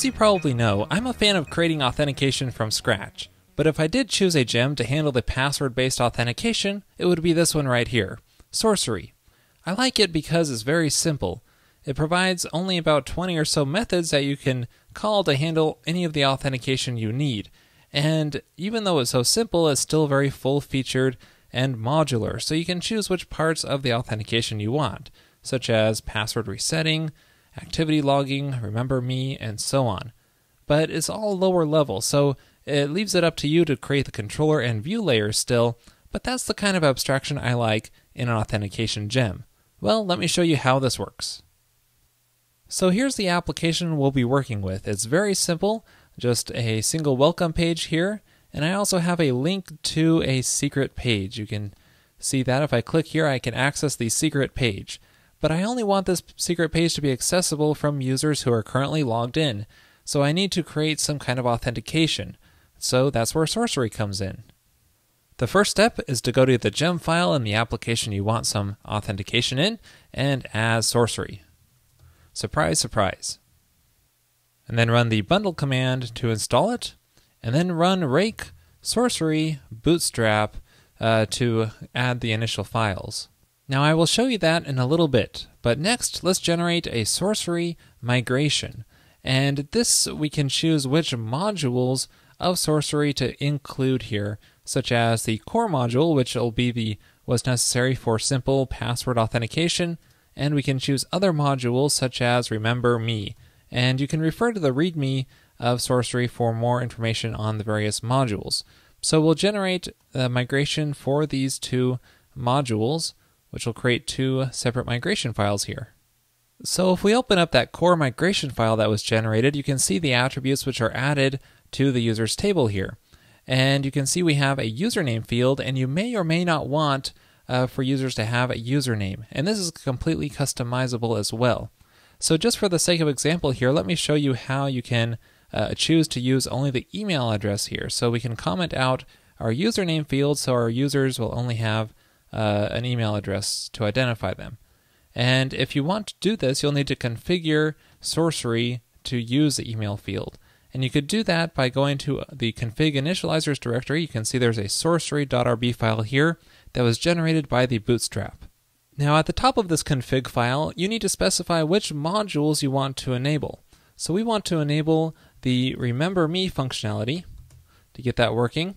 As you probably know, I'm a fan of creating authentication from scratch, but if I did choose a gem to handle the password-based authentication, it would be this one right here, Sorcery. I like it because it's very simple. It provides only about 20 or so methods that you can call to handle any of the authentication you need, and even though it's so simple, it's still very full-featured and modular, so you can choose which parts of the authentication you want, such as password resetting, activity logging, remember me, and so on. But it's all lower level, so it leaves it up to you to create the controller and view layers still, but that's the kind of abstraction I like in an authentication gem. Well, let me show you how this works. So here's the application we'll be working with. It's very simple, just a single welcome page here, and I also have a link to a secret page. You can see that if I click here, I can access the secret page. But I only want this secret page to be accessible from users who are currently logged in, so I need to create some kind of authentication. So that's where Sorcery comes in. The first step is to go to the gem file in the application you want some authentication in, and add Sorcery. Surprise, surprise. And then run the bundle command to install it, and then run rake sorcery bootstrap to add the initial files. Now I will show you that in a little bit, but next let's generate a Sorcery migration. And this we can choose which modules of Sorcery to include here, such as the core module, which will be what's necessary for simple password authentication, and we can choose other modules such as remember me. And you can refer to the README of Sorcery for more information on the various modules. So we'll generate a migration for these two modules, which will create two separate migration files here. So if we open up that core migration file that was generated, you can see the attributes which are added to the users table here. And you can see we have a username field, and you may or may not want for users to have a username. And this is completely customizable as well. So just for the sake of example here, let me show you how you can choose to use only the email address here. So we can comment out our username field so our users will only have an email address to identify them. And if you want to do this, you'll need to configure Sorcery to use the email field. And you could do that by going to the config initializers directory. You can see there's a sorcery.rb file here that was generated by the bootstrap. Now at the top of this config file, you need to specify which modules you want to enable. So we want to enable the remember me functionality to get that working.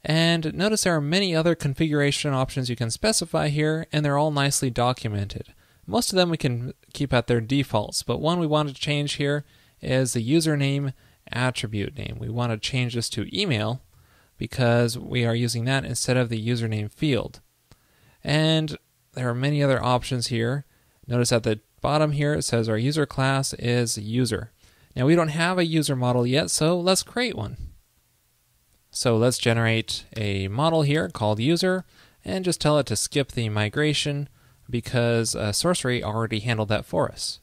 And notice there are many other configuration options you can specify here, and they're all nicely documented. Most of them we can keep at their defaults, but one we want to change here is the username attribute name. We want to change this to email because we are using that instead of the username field. And there are many other options here. Notice at the bottom here it says our user class is user. Now we don't have a user model yet, so let's create one. So let's generate a model here called user and just tell it to skip the migration because Sorcery already handled that for us.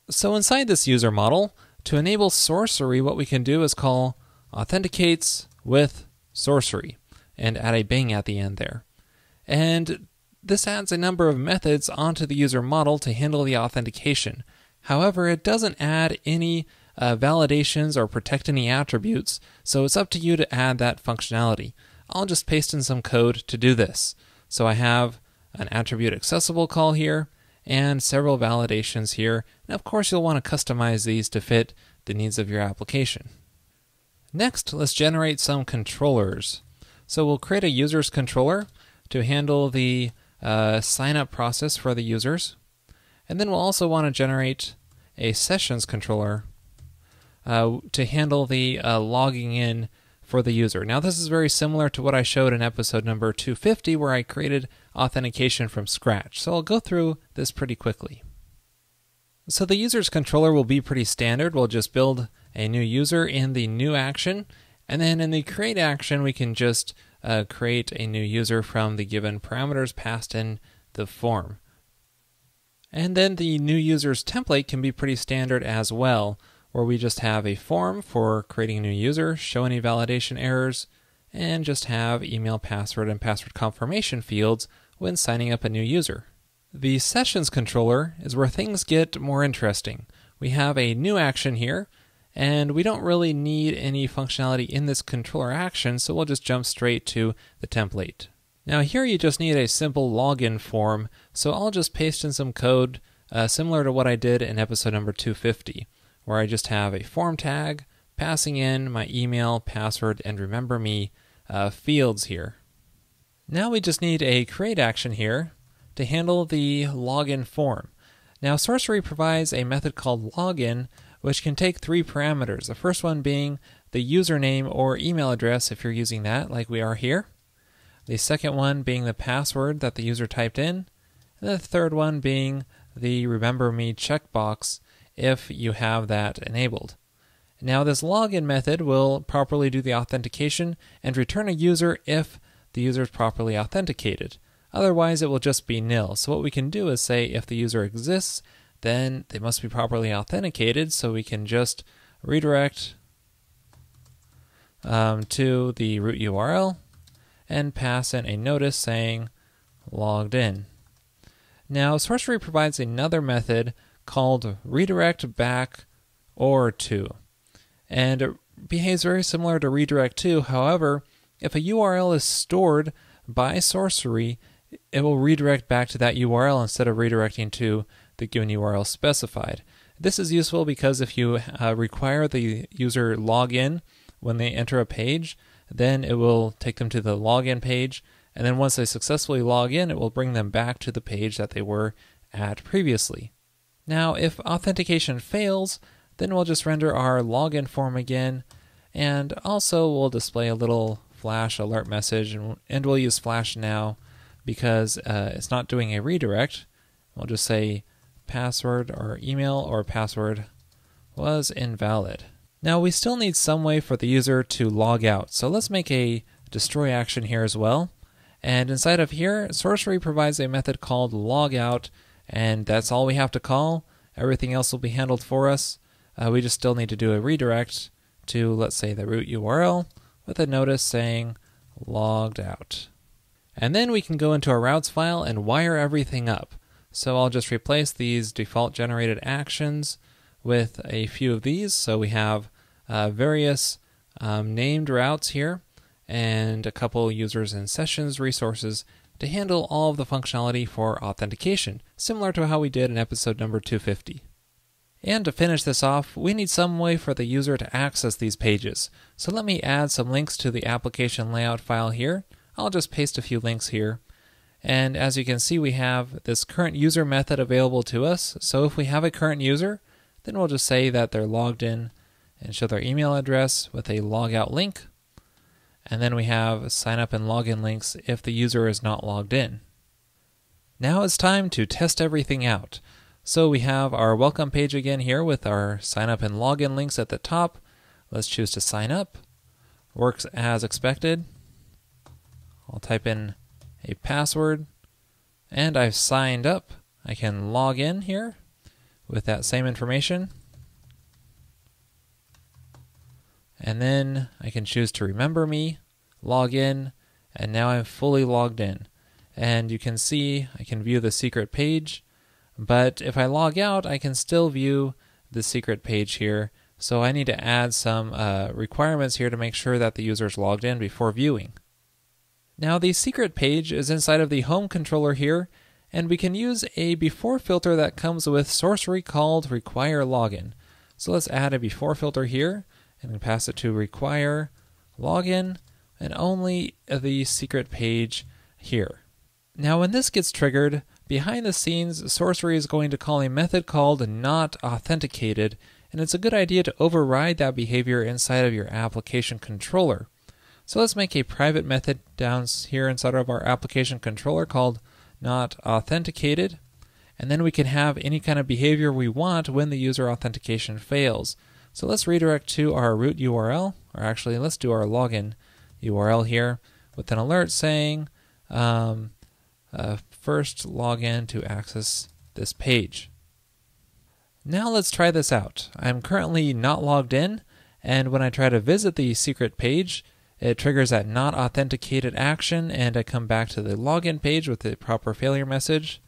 So inside this user model, to enable Sorcery, what we can do is call authenticates with Sorcery and add a bang at the end there. And this adds a number of methods onto the user model to handle the authentication. However, it doesn't add any validations or protect any attributes, so it's up to you to add that functionality. I'll just paste in some code to do this. So I have an attribute accessible call here and several validations here. And of course, you'll want to customize these to fit the needs of your application. Next, let's generate some controllers. So we'll create a users controller to handle the sign-up process for the users. And then we'll also want to generate a sessions controller to handle the logging in for the user. Now this is very similar to what I showed in episode number 250 where I created authentication from scratch. So I'll go through this pretty quickly. So the users controller will be pretty standard. We'll just build a new user in the new action, and then in the create action we can just create a new user from the given parameters passed in the form. And then the new user's template can be pretty standard as well, where we just have a form for creating a new user, show any validation errors, and just have email, password, and password confirmation fields when signing up a new user. The sessions controller is where things get more interesting. We have a new action here, And we don't really need any functionality in this controller action, so we'll just jump straight to the template. Now here you just need a simple login form, so I'll just paste in some code similar to what I did in episode number 250, where I just have a form tag passing in my email, password, and remember me fields here. Now we just need a create action here to handle the login form. Now Sorcery provides a method called login, which can take 3 parameters. The first one being the username or email address if you're using that, like we are here. The second one being the password that the user typed in. And the third one being the remember me checkbox if you have that enabled. Now this login method will properly do the authentication and return a user if the user is properly authenticated. Otherwise it will just be nil. So what we can do is say if the user exists, then they must be properly authenticated, so we can just redirect to the root URL and pass in a notice saying logged in. Now Sorcery provides another method called redirect back or to, and it behaves very similar to redirect to. However, if a URL is stored by Sorcery, it will redirect back to that URL instead of redirecting to the given URL specified. This is useful because if you require the user log in when they enter a page, then it will take them to the login page, and then once they successfully log in, it will bring them back to the page that they were at previously. Now, if authentication fails, then we'll just render our login form again, and also we'll display a little flash alert message, and we'll use flash now because it's not doing a redirect. We'll just say password or email or password was invalid. Now we still need some way for the user to log out, so let's make a destroy action here as well. And inside of here, Sorcery provides a method called logout, and that's all we have to call. Everything else will be handled for us. We just still need to do a redirect to, let's say, the root URL with a notice saying logged out. And then we can go into our routes file and wire everything up. So I'll just replace these default generated actions with a few of these. So we have various named routes here and a couple users and sessions resources to handle all of the functionality for authentication, similar to how we did in episode number 250. And to finish this off, we need some way for the user to access these pages. So let me add some links to the application layout file here. I'll just paste a few links here. And as you can see, we have this current user method available to us. So if we have a current user, then we'll just say that they're logged in and show their email address with a logout link. And then we have sign up and login links if the user is not logged in. Now it's time to test everything out. So we have our welcome page again here with our sign up and login links at the top. Let's choose to sign up. Works as expected. I'll type in a password and I've signed up. I can log in here with that same information. And then I can choose to remember me, log in, and now I'm fully logged in. And you can see I can view the secret page, but if I log out, I can still view the secret page here. So I need to add some requirements here to make sure that the user is logged in before viewing. Now the secret page is inside of the home controller here, and we can use a before filter that comes with Sorcery called require login. So let's add a before filter here and pass it to require login and only the secret page here. Now when this gets triggered, behind the scenes Sorcery is going to call a method called not authenticated, and it's a good idea to override that behavior inside of your application controller. So let's make a private method down here inside of our application controller called not authenticated, and then we can have any kind of behavior we want when the user authentication fails. So let's redirect to our root URL, or actually let's do our login URL here with an alert saying first login to access this page. Now let's try this out. I'm currently not logged in, and when I try to visit the secret page, it triggers that not authenticated action, and I come back to the login page with the proper failure message.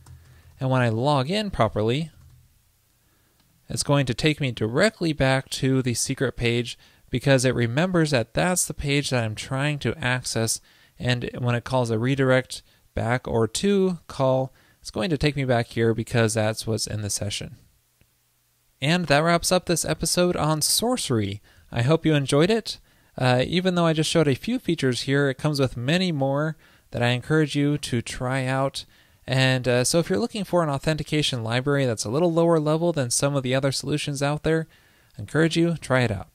And when I log in properly, it's going to take me directly back to the secret page because it remembers that that's the page that I'm trying to access, and when it calls a redirect back or to call, it's going to take me back here because that's what's in the session. And that wraps up this episode on Sorcery. I hope you enjoyed it. Even though I just showed a few features here, it comes with many more that I encourage you to try out. And so if you're looking for an authentication library that's a little lower level than some of the other solutions out there, I encourage you, try it out.